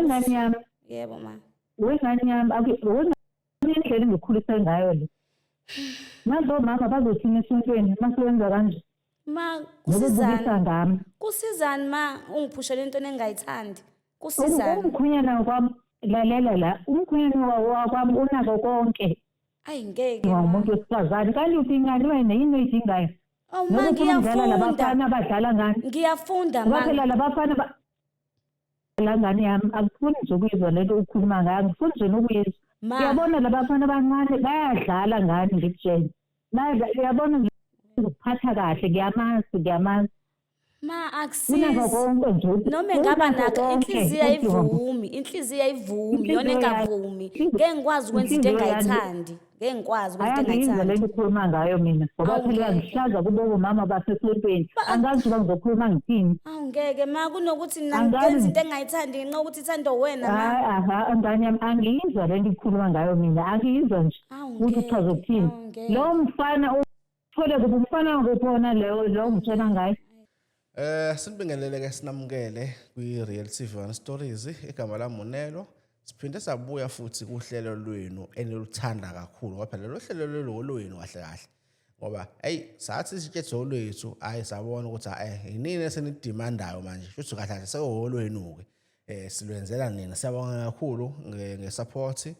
wengane yami Yebo ma. wengane yami wengane indlela engikhulise ngayo le nazo mama bazothina esontweni masebenza kanje Ma ngokubukisa kusizani? ngami Kusizani ma ungiphushela into engayithandi? Kusizani? umkhwenyana kwami lalela la umkhwenyana wakwami unako konke Ayi ngeke umuntu ma. wesifazane kanti uthingani wena yini oyidingayo Oh ma nokufuna ukudlala ngiyafunda. labafana abadlala ngani Ngiyafunda ngoba ma. phela labafana la ngane yami akufuni nje ukuyizwa lento ukhuluma ngayo ngifuna nje nokuyizwa Ma. uyabona labafana abancane bayadlala ngani ngikutshela uyabona ngikuphatha kahle ngiyamazi Ma unakho akusizi. konke nje Noma engaba unakho naka konke inhliziyo uthi ayivumi, inhliziyo ayivumi, yona inhliziyo yakhe engavumi. Ngeke ngikwazi ukwenza into inhliziyo yami engayithandi. Ngeke ngikwazi ukwenza into ayangiyizwa engayithandi. lento ukhuluma ngayo mina ngoba Awu phela ngeke. ngihlaza kubo omama basesontweni angazi uba ngizokhuluma ngithini Awu ngeke ma kunokuthi mina Angazi. ngenza into engayithandi ngenxa yokuthi ithanda wena ma. Aha ngane yami angiyizwa lento ikhuluma ngayo mina angiyizwa nje Awu ukuthi ngeke. uchazokuthini Awu ngeke. lo mfana uthole kuphi umfana ngokubona lo ngitshela ngayo Sinibingelele-ke sinamukele kwi-Real TV 1 Stories igama lami uNelo. Siphinde sabuya futhi kuhlelo lwenu eniluthanda kakhulu ngoba phela lo hlelo lwenu kahle kahle. Ngoba sathi isitshetho lwethu sabona ukuthi yinini esenidemandayo manje. Futhi kahle kahle sewolwenu-ke. Silwenzela nina siyabonga kakhulu ngesupport.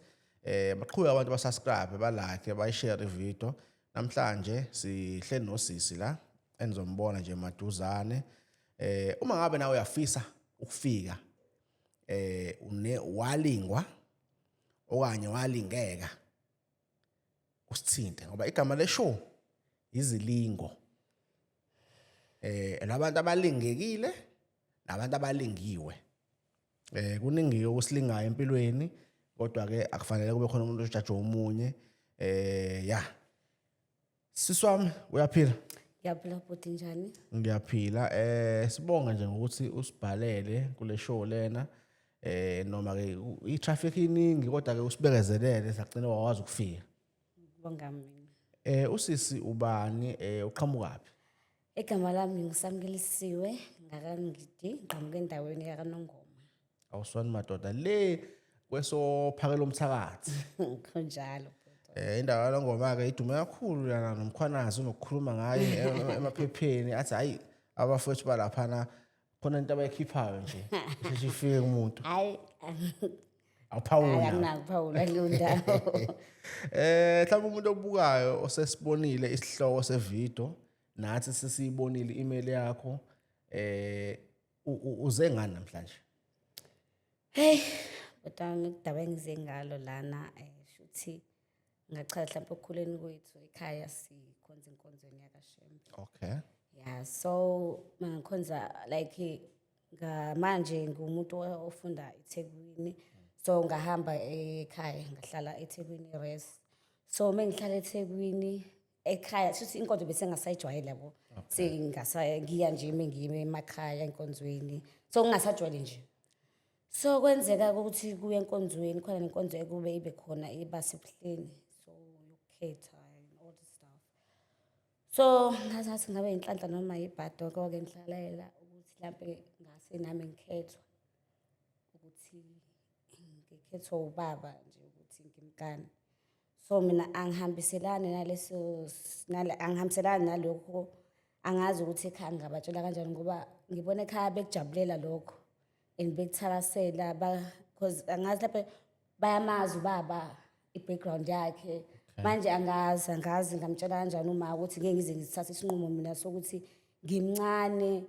Baqhubeka abantu basubscribe balike bayishare ivideo. Namhlanje sihleli nosisi la enizombona nje maduzane uma ngabe nawe uyafisa ukufika walingwa okanye walingeka usithinte ngoba igama leshow izilingo labantu abalingekile nabantu abalingiwe kuningi okusilingayo empilweni kodwa ke akufanele kube khona umuntu ojaja omunye siswami uyaphila Ngiyaphila bhuti njani? Ngiyaphila sibonga nje ngokuthi usibhalele kule show lena noma ke i-traffic iningi kodwa ke usibekezelele sagcina wakwazi ukufika. Ngibonga mina. Usisi ubani uqhamukaphi? Igama lami ngisamkelisiwe ngakangidi ngiqhamuke endaweni yaKaNongoma. Awuswani madoda le kwesophakela umthakathi. Kunjalo. Indawo yaNongoma-ke idume kakhulu yana nomkhwanazi unokukhuluma ngayo emaphepheni athi hayi abafowethu balaphana khona into abayikhiphayo nje sheshe ifike kumuntu. Hayi. Awuphawula. Anginakuphawula leyo ndawo. Mhlawumbe umuntu obukayo osesibonile isihloko sevideo nathi sesiyibonile i-email yakho uze ngani namhlanje? Hey, kodwa ngidaba engize ngalo lana shuthi ngachaza mhlawumbe ukukhuleni kwethu ekhaya sikhonza inkonzweni yakaShembe. Okay. Yeah, so mangikhonza like manje ngumuntu ofunda eThekwini. So ngahamba ekhaya ngahlala eThekwini res. So mengihlala eThekwini ekhaya futhi inkonzo bese ngasayijwayela yabo. Ngiya nje mengiyime emakhaya enkonzweni. So ngingasajwayele nje. So kwenzeka ukuthi kuye enkonzweni khona nenkonzo ekube ibe khona ibasebuhleni. So yokukhetha and all this stuff. So ngathi ngabe inhlanhla noma ibhado konke ngihlalela ukuthi mhlambe ngase nami ngikhethwa ukuthi ngikhethwa ubaba nje ukuthi ngimkani. So mina angihambiselani angihambiselani nalokho angazi ukuthi ekhaya ngabatshela kanjani ngoba ngibona ekhaya bekujabulela lokho and bekuthakasela because angazi lapha bayamazi ubaba i-background yakhe manje angazi ngamtshela kanjani uma ukuthi ngeke ngize ngithathe isinqumo mina sokuthi ngimncane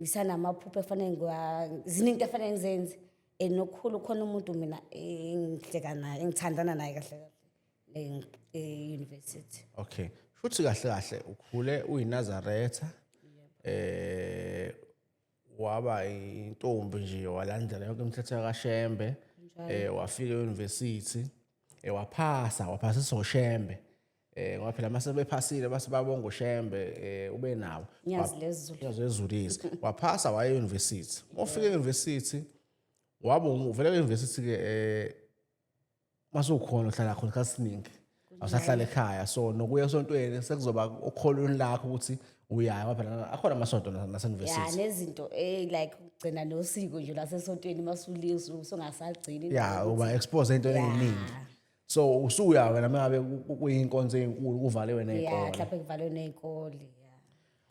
ngisanamaphupho efanele ziningi efanele ngizenze enokukhulu khona umuntu mina engihleka naye engithandana naye kahle university. Okay. Futhi kahle kahle ukhule uyiNazaretha waba intombi nje walandela yonke imithetho yakaShembe wafika e-university waphasa isoShembe ngoba phela mase bephasile base babonga uShembe ube nawo Ngiyazi lezulu waphasa waye e-university ufike e-university uvela e-university ke masukhona uhlala khona kasiningi awusahlala ekhaya so nokuya esontweni sekuzoba okholweni lakho ukuthi uyaya ngoba phela akhona amasonto ya nase-university nezinto like ukugcina nosiko nje lasesontweni masuliwe usungasagcini ya uba expose into eziningi so usuya wena mangabe kuyinkonzo ezinkulu kuvaliwe ya nezikole mhlawumbe kuvalwe ney'kole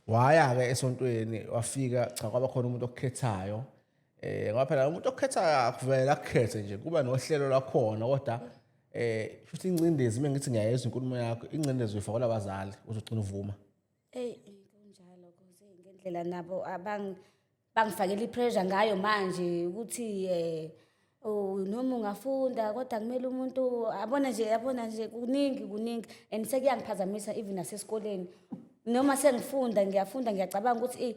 ya waya ke esontweni wafika cha kwaba khona umuntu okukhethayo ngoba phela umuntu okukhethayo akuvela akukhethe nje kuba nohlelo lakhona kodwa futhi incindezi mengithi ngiyayezwa inkulumo yakho incindezi uyifakola abazali uzogcina uvuma kunjalo kuze ngendlela nabo bangifakela i-pressure ngayo manje ukuthi noma ungafunda kodwa kumele umuntu yabona nje kuningi and sekuyangiphazamisa even nasesikoleni noma sengifunda ngiyacabanga ukuthi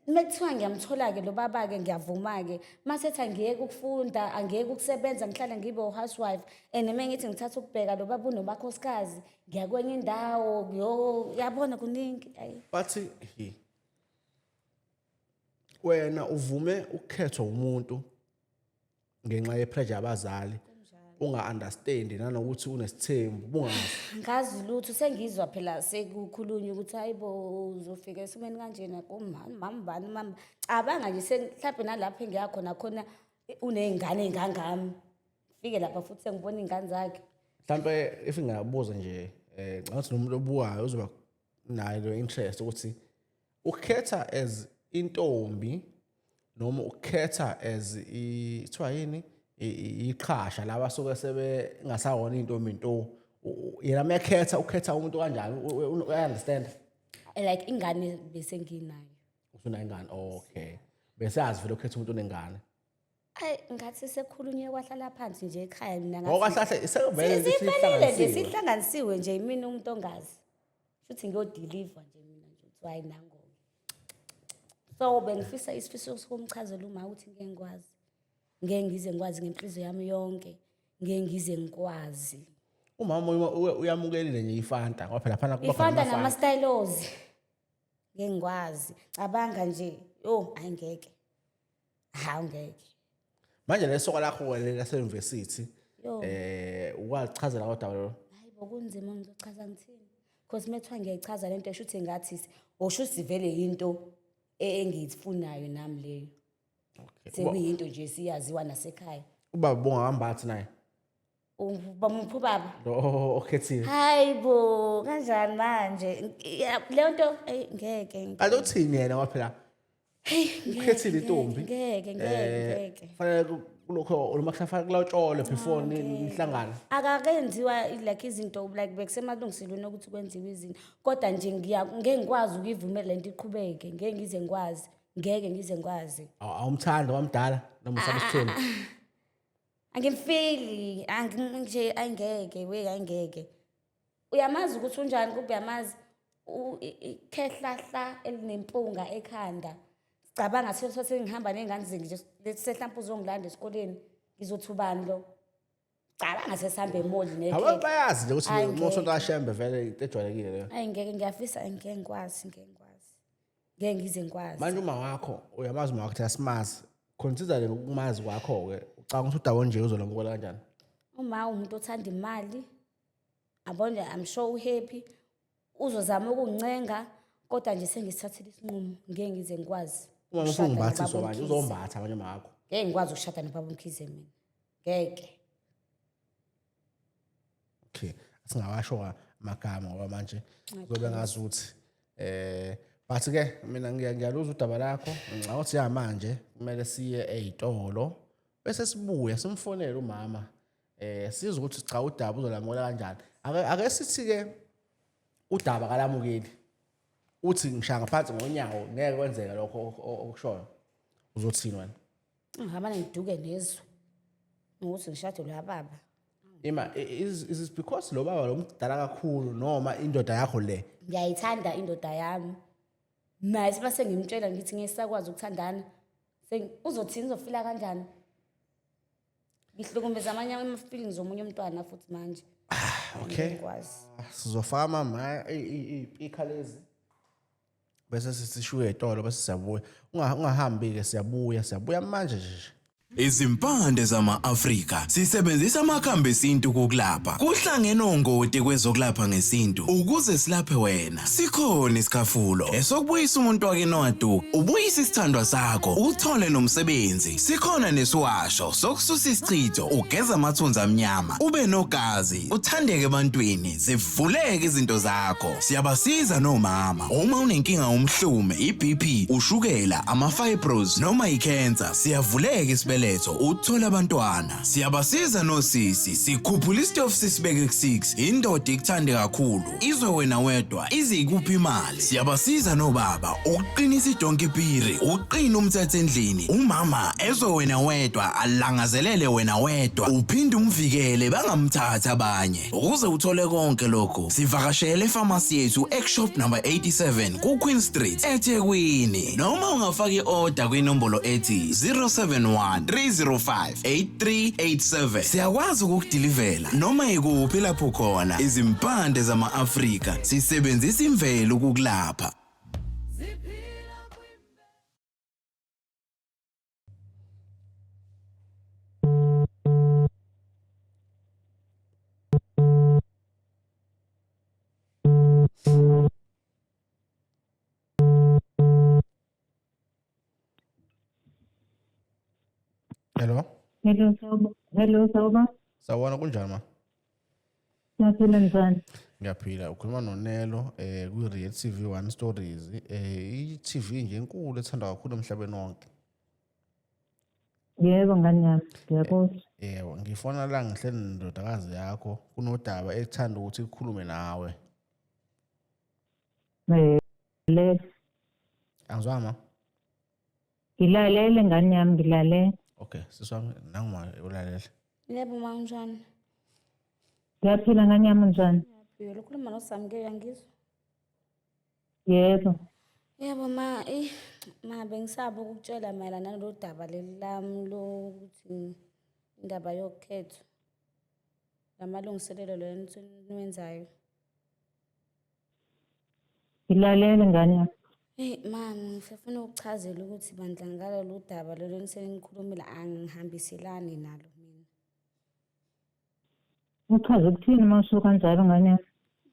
mekuthiwa ngiyamthola-ke lo baba-ke ngiyavuma-ke masethi angiyeke ukufunda angiyeke ukusebenza ngihlale ngibe u-housewife and uma ngithi ngithatha ukubheka lo baba unomakhosikazi ngiyakwenye indawo yabona kuningi bathi wena uvume ukukhethwa umuntu ngenxa ye-pressure yabazali unga-understandi nanokuthi unesithembu bungazi ngazi lutho sengizwa phela sekukhulunywa ukuthi hayi bo uzofika esimeni kanjena kumama mama cabanga nje mhlawumbe nalapho engiyakhona khona uney'ngane ey'ngangami fike lapha futhi sengibona iy'ngane zakhe mhlawumbe if ngingabuza nje ngathi nomuntu obukayo uzoba nayo le interest ukuthi ukhetha as intombi noma ukhetha as ithiwa yini iqhasha laba soke sebengasawona intombi into yena mekhetha ukhetha umuntu kanjani uyaunderstand like ingane bese nginayo ufuna ingane okay bese yazi vele ukhetha umuntu onengane ngathi sekukhulunywe kwahlala phansi nje ekhaya mina ngathi sekuvele siphelele nje sihlanganisiwe nje mina umuntu ongazi futhi ngiyodeliver nje mina nje uthi hayi nango so bengifisa isifiso sokumchazela uma ukuthi ngeke ngikwazi ngeke ngize ngikwazi ngenhliziyo yami yonke ngeke ngize ngikwazi umama uyamukelile nje ifanta ngoba phela phana kuba ifanta nama-stylos ngeke ngikwazi cabanga nje ayingeke ungeke manje lesoka lakho lase-university ukwalichazela kodwa lolo hayi bokunzima ngizochaza ngithini because methiwa ngiyayichaza lento esho ukuthi ngathi oshuthi vele yinto engiyifunayo nami leyo sekuyinto nje siyaziwa nasekhaya ubaba bongakambathi naye bamuphi ubaba lo okhethile hayi bo kanjani manje leyo nto ngeke kanti uthini yena ngoba phela ukhethile intombi ngeke fanele kulokho uma kusafanele kulotshole before nihlangana akakenziwa like izinto like bekusemalungiselweni ukuthi kwenziwe izinto kodwa nje ngeke ngikwazi ukuyivumela lento iqhubeke ngeke ngize ngikwazi ngeke ngize ngikwazi awumthanda wamdala noma usabesitheni angimfili nje angeke ayingeke uyamazi ukuthi unjani kube uyamazi ikhehlahla elinempunga ekhanda cabanga sothi ngihamba nengane zingi sehlampu uzongilanda esikoleni ngizothi ubani lo cabanga sesihambe emoli nekhe aba bayazi nje ukuthi umusonto ashembe vele into ejwayelekile leyo ngeke ngiyafisa ngeke ngikwazi ngeke ngize ngikwazi manje uma wakho uyamazi uma wakho thina simazi consider ukumazi kwakho ke ucanga ukuthi udawo nje uzolamukela kanjani uma umuntu othanda imali abonje I'm sure uhappy uzozama ukuncenga kodwa nje sengisithathile isinqumo ngeke ngize ngikwazi uma usungimbathiswa manje uzombatha abanye makho ngeke ngikwazi ukushada nobaba uMkhize mina ngeke okay singawasho amagama ngoba manje kuzobe ngazi ukuthi but ke mina ngiyaluza udaba lakho ngicabanga ukuthi manje kumele siye ezitolo bese sibuya simfonele umama sizwe ukuthi cha udaba uzolamukela kanjani ake sithi ke udaba kalamukeli uthi ngishaya ngaphansi ngonyawo ngeke kwenzeka lokho okushoyo uzothini wena ngihamba ngiduke nezwe ukuthi ngishade lo baba is it because lo baba lo mdala kakhulu noma indoda yakho le ngiyayithanda indoda yami naye sibase ngimtshela ngithi ngisakwazi ukuthandana uzothini uzofila kanjani ngihlukumeza amanye ama-feelings omunye umntwana futhi manje okay sizofaka mama ikhalezi bese sisishuye etolo bese siyabuya ungahambi ke siyabuya manje nje Izimpande zama-Afrika sisebenzisa amakhambi esintu kokulapha. Kuhlangene ongoti kwezokulapha ngesintu ukuze silaphe wena. Sikhona isikhafulo esokubuyisa umuntu wakini wadu, ubuyisa isithandwa sakho, uthole nomsebenzi. Sikhona nesiwasho sokususa isichitho, ugeza amathunzi amnyama, ube nogazi, uthandeke ebantwini, zivuleke izinto zakho. Siyabasiza nomama uma unenkinga umhlume, iBP, ushukela, ama-fibros noma icancer. Siyavuleka isibele uthola abantwana. Siyabasiza nosisi, sikhuphula isitofu sisibeke ku6, indoda ikuthande kakhulu, izwe wena wedwa, izikuphi imali. Siyabasiza nobaba, uqinisa idonki piri, uqina umthetho endlini, umama ezwe wena wedwa, alangazelele wena wedwa, uphinde umvikele bangamthatha abanye. Ukuze uthole konke lokho, sivakashele efamasi yethu eShop number 87 ku Queen Street eThekwini, noma ungafaka i-order kwinombolo ethi 071 305-8387. Siyakwazi ukukudilivela noma ikuphi lapho khona. Izimpande zama-Afrika sisebenzisa imvelo ukukulapha. Hello. Hello Sawubona. Sawubona kunjani ma? Siyaphila njani? Ngiyaphila. Ukhuluma noNelo ku Real TV 1 Stories. I-TV nje enkulu ethandwa kakhulu emhlabeni wonke. Yebo ngani yami, ngiyakuzwa. Yebo, ngifona la ngihleli nendodakazi yakho kunodaba ethanda ukuthi ikhulume nawe. Angizwa ma? Ngilalele ngani yami, ngilalele. Okay, siswami nanguma ulalela. Yebo ma unjani? Ngiyaphila ngani yami njani? Ngiyaphila. Ukhuluma noSamke yangizwa? Yebo. Yebo ma, ma bengisaba ukukutshela mayelana nalo daba lami lokuthi indaba yokhetho. Lamalungiselelo lento niwenzayo. Ngilalele ngani yami. Ma, ngifuna ukuchazela ukuthi bandla ngalo lo daba lelo nisenikhulumile angihambiselani nalo mina. Uchaze ukuthini mawusho kanjalo ngani yami?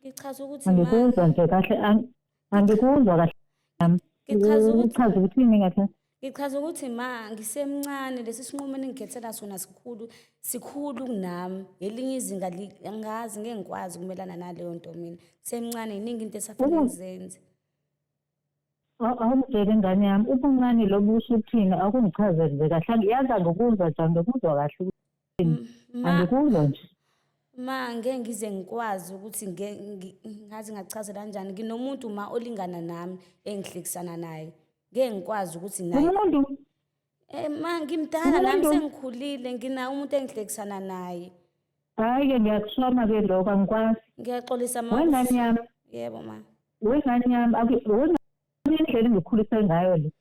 Ngichaza ukuthi Angikuzwa nje kahle, angikuzwa kahle yami. Uchaze ukuthini kahle? Ngichaza ukuthi ma ngisemncane lesi sinqumo engikhethela sona sikhulu kunami. Elinye izinga angazi ngeke ngikwazi ukumelana naleyo nto mina. Semncane iningi into esafanele ngizenze. Awumtshele ngani yami, ubuncane lobu usho ukuthini akungichazele kahle. Ngiyaza ngokuzwa nje, ngikuzwa kahle ukuthini. Angikuzwa nje. Ma ngeke ngize ngikwazi ukuthi ngazi ngachazela kanjani. Nginomuntu ma olingana nami engihlekisana naye. Ngeke ngikwazi ukuthi naye. Umuntu Ma ngimdala nami sengikhulile, ngina umuntu engihlekisana naye. Hayi ngiyakushoma ke lokho angikwazi. Ngiyaxolisa ma. Wengane yami. Yebo ma. Wengane yami indlela engikhulise ngayo le.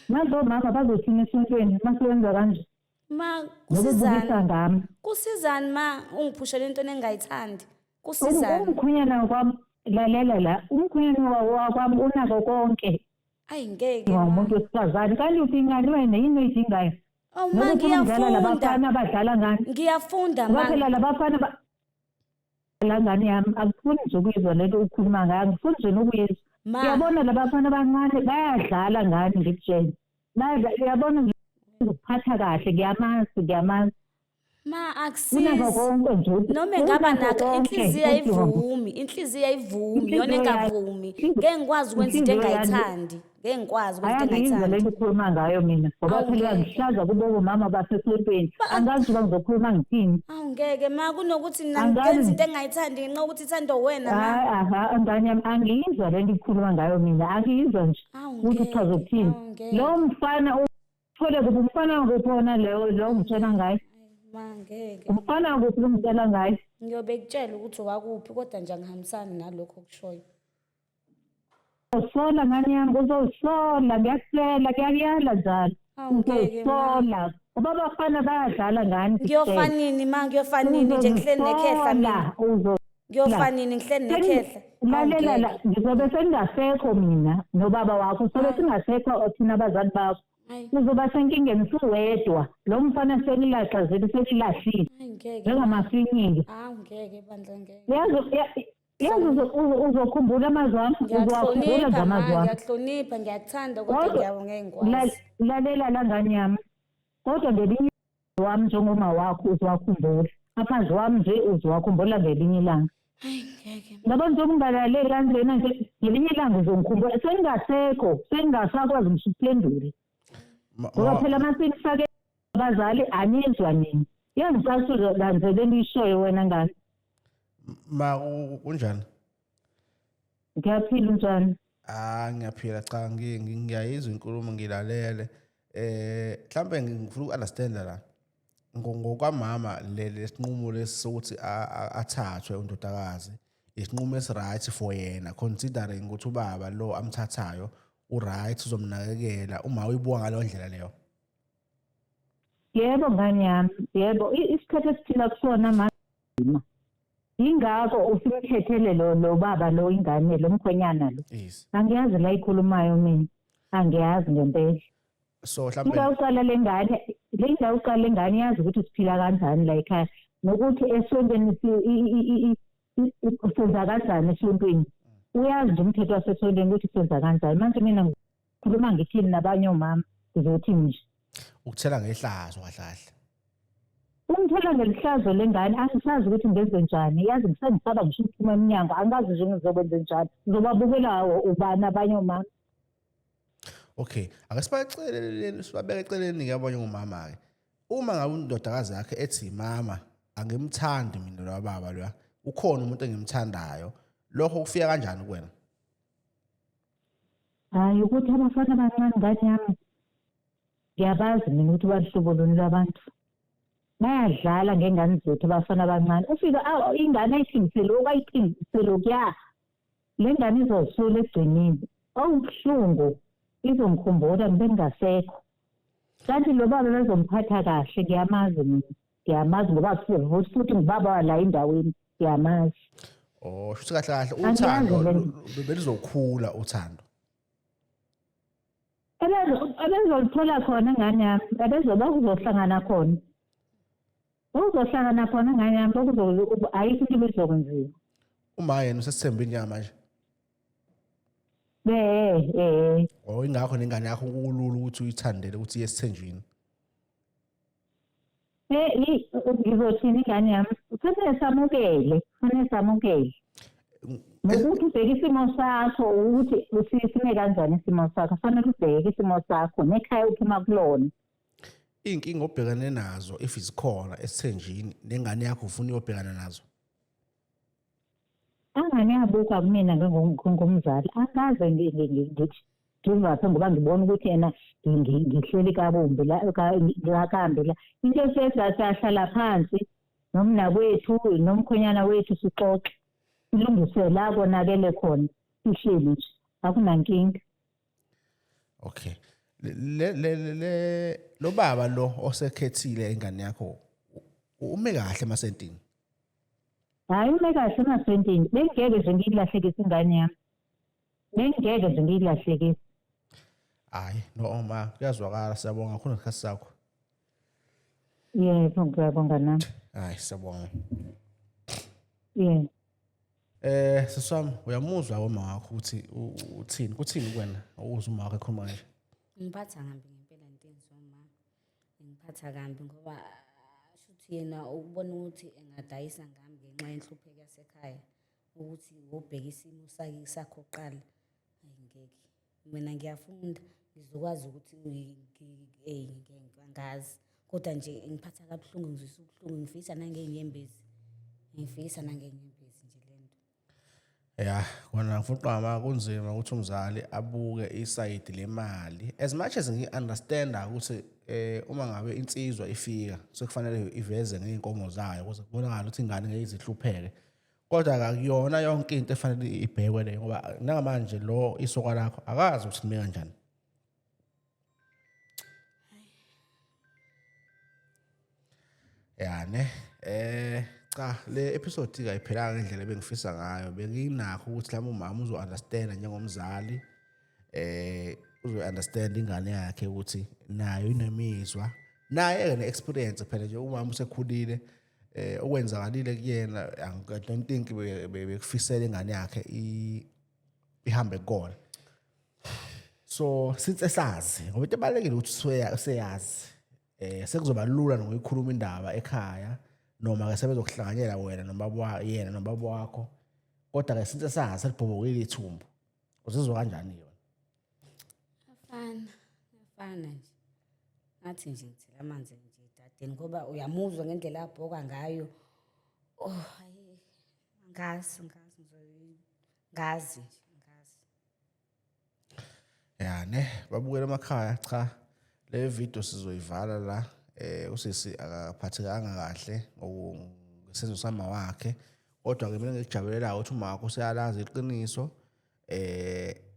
Manje mama bazothina esontweni masebenza kanje. Ma kusizani. Kusizani ma ungiphushela into engingayithandi. Kusizani. Umkhwenyana kwami lalela la. Umkhwenyana wakwami unako konke. Ayi ngeke. Umuntu wesifazane kanti uthingani wena yini oyidingayo? Oh ma ngiyafunda. Labafana abadlala ngani? Ngiyafunda ma. Phela labafana ngani yami akufuni nje ukuyizwa lento ukhuluma ngayo, ngifuni nje nokuyizwa. Ngiyabona labafana abancane bayadlala ngani ngikutshela. Uyabona ukuphatha kahle, ngiyamazi. Ma akusizi. Noma ngaba nakho inhliziyo ayivumi, yona engavumi. Ngeke ngikwazi ukwenza into engayithandi. Ngeke ngikwazi ukwenza into engayithandi. Lento ukhuluma ngayo mina. Ngoba phela ngihlaza kubo mama basesontweni. Angazi uba ngizokhuluma ngithini. Ngeke ma kunokuthi ngenza into engayithandi ngenxa ukuthi ithando wena ma. Ngani yami angiyizwa lento ukhuluma ngayo mina. Angiyizwa nje. Ukuthi uchaza ukuthini. Lo mfana uthole kuphi umfana ngopona lo ngitshela ngayo. Ngeke. Umfana kuphi ngitshela ngayo. Ngiyobe kutshela ukuthi wakuphi kodwa nje angihambisani nalokho okushoyo. Uzosola ngani yami, uzosola ngiyakutshela, ngiyakuyala njalo. Uzosola. Ngoba abafana bayadlala ngani? Ngiyofanini ma, ngiyofanini nje ngihleli nekhehla mina. Ngiyofanini ngihleli nekhehla. Lalela la, ngizobe sengasekho mina nobaba wakho, sobe singasekho thina abazali bakho. uzoba senkingeni suwedwa lo mfana senilaxazile senilahlile ngeke njengamafinyingi ngeke bandla ngeke yazi uzokhumbula amazwi wami uzowakhumbula nje amazwi wami ngiyakuhlonipha ngiyakuthanda kodwa ngeke ngikwazi lalela la ngane yami kodwa ngelinye wami njengoma wakho uzowakhumbula amazwi wami nje uzowakhumbula ngelinye ilanga ngeke ngaba nje ungalaleli kanjena nje ngelinye ilanga uzongikhumbula sengingasekho sengingasakwazi ngisho ukuphendula ngoba phela masinifake abazali anizwa nini yangisasulanzeleli ishoyo wena ngane kunjani ngiyaphila njani ngiyaphila cha ngiyayizwa inkulumo ngilalele mhlambe ngifuna ukunderstand la ngokwamama lesinqumo lesokuthi athathwe undodakazi isinqumo esiright for yena considering ukuthi ubaba lo amthathayo uright uzomnakekela uma uyibuka ngaleyo ndlela leyo. Yebo ngane yami yebo isikhathi esiphila kusona manje ingakho usimkhethele lo baba lo ingane lo mkhonyana lo angiyazi la ikhulumayo mina angiyazi ngempela so mhlambe ngiyaqala le ngane yazi ukuthi siphila kanjani la ekhaya nokuthi esontweni senza kanjani esontweni uyazi nje umthetho wasesontweni ukuthi senza kanjani manje mina ngikhuluma ngithini nabanye omama ngizothi nje ukuthela ngehlazo kahlahle ungithela ngelihlazo lengane angisazi ukuthi ngenze njani yazi ngisangisaba ngisho ukuphuma eminyango angazi nje ngizokwenza njani ngizobabukela ubani abanye omama. Okay sibabeke eceleni ke abanye omama ke uma ngabe undodakazi yakhe ethi mama angimthandi mina lo baba lo ukhona umuntu engimthandayo lokho kufika kanjani kuwena? Hayi ukuthi abafana abancane ngane yami ngiyabazi mina ukuthi bahlobo loni labantu bayadlala ngengane zethu abafana abancane ufika ingane ayithingisele okayithingisele okuya le ngane izosula egcinini awubuhlungu izomkhumbula ngibe ngingasekho kanti lo baba bezomphatha kahle ngiyamazi mina ngiyamazi ngoba futhi ngibaba wala endaweni ngiyamazi. Shuthi kahle uthando belizokhula uthando abezolithola khona ngane yami abezohlangana khona uzohlangana khona ngane yami ayikho into bezokwenziwa uma yena usesithembeni njengamanje ingakho nengane yakho kulula ukuthi uyithandele ukuthi yesithenjini ngizothini ingane yami kufanele samukele nokuthi ubheke isimo sakho ukuthi sime kanjani isimo sakho kufanele ubheke isimo sakho nekhaya uphuma kulona iy'nkinga obhekane nazo if zikhona esithenjini nengane yakho ufuna uyobhekana nazo angane yabuka kumina ngomzali angaze ngithi ngivaphe ngoba ngibona ukuthi yena ngihleli kabombi la kambe la into siyahlala phansi nomnakwethu nomkhonyana wethu sixoxe silungise la konakele khona sihleli nje akunankinga. Okay lo baba lo osekhethile ingane yakho ume kahle emasentini? Hayi ume kahle emasentini bengeke nje ngiyilahlekise ingane yami bengeke nje ngiyilahlekise. Hayi noma kuyazwakala siyabonga khona isikhathi sakho. Yebo ngiyabonga nami. Hayi siyabonga. Yeah. Siswami uyamuzwa uma wakho ukuthi uthini kuthini kuwena ukuzwa uma wakho ekhuluma nje? Ngiphatha kambi ngempela intenzo mama ngiphatha kambi ngoba shuthi yena ukubona ukuthi engadayisa ngami ngenxa yenhlupheko yasekhaya ukuthi ubheka isimo sakho kuqala ngeke mina ngiyafunda ngizokwazi ukuthi ngangazi kodwa nje ngiphatha kabuhlungu ngizwisa ubuhlungu ngifisa nangenyembezi ngifisa nangenyembezi nje lento. Yeah, kona ngifuna kunzima ukuthi umzali abuke iside lemali as much as ngi-understand ukuthi uma ngabe insizwa ifika sekufanele iveze ngeinkomo zayo ukuze kubonakala ukuthi ingane ngeke izihlupheke kodwa akuyona yonke into efanele ibhekwe le ngoba nangamanje lo isoka lakho akazi ukuthi lime kanjani. Yani cha le episode kayiphelanga ngendlela ebengifisa ngayo benginakho ukuthi mhlawumbe umama uzo-understand njengomzali uzo-understand ingane yakhe ukuthi nayo inemizwa naye ne-experience phela nje umama usekhulile okwenzakalile kuyena I don't think bekufisela ingane yakhe ihambe kona. So since esazi ngoba into ebalekile ukuthi useyazi sekuzoba lula nokuyikhuluma indaba ekhaya noma ke sebezokuhlanganyela wena noma yena noma baba wakho kodwa ke since esazi selibhobokile ithumbu uzizwa kanjani yona? Afana nje ngathi nje ngithela amanzi nje dadeni ngoba uyamuzwa ngendlela abhoka ngayo. Hayi ngazi ya ne babukela emakhaya cha le video sizoyivala la usisi akaphathekanga kahle ngokusenzo sama wakhe kodwa ke mina ngijabulela ukuthi uma wakho useyalazi iqiniso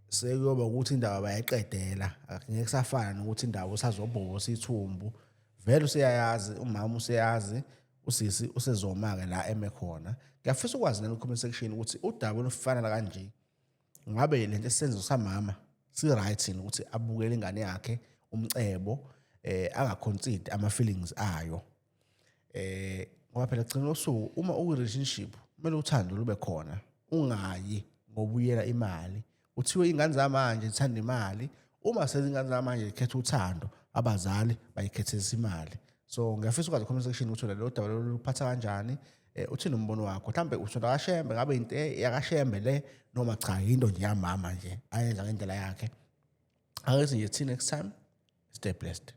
sekuyoba ukuthi indaba bayayiqedela ngeke kusafana nokuthi indaba usazobhosa ithumbu vele useyayazi umama useyazi usisi usezoma-ke la emekhona. Ngiyafisa ukwazi nalo comment section ukuthi udaba olufana kanje ngabe lento esisenzo samama si-right yini ukuthi abukele ingane yakhe umcebo angaconsider ama-feelings ayo ngoba phela gcina usuku uma uku-relationship kumele uthando lube khona ungayi ngobuyela imali uthiwe ingane zamanje zithanda imali uma sezingane zamanje zikhetha uthando abazali bayikhethisa imali. So ngiyafisa ukwazi comment section ukuthi lo daba luphatha kanjani uthini umbono wakho mhlambe uthanda kaShembe ngabe into yakaShembe le noma cha into nje yamama nje ayenza ngendlela yakhe. Ake siye next time, stay blessed.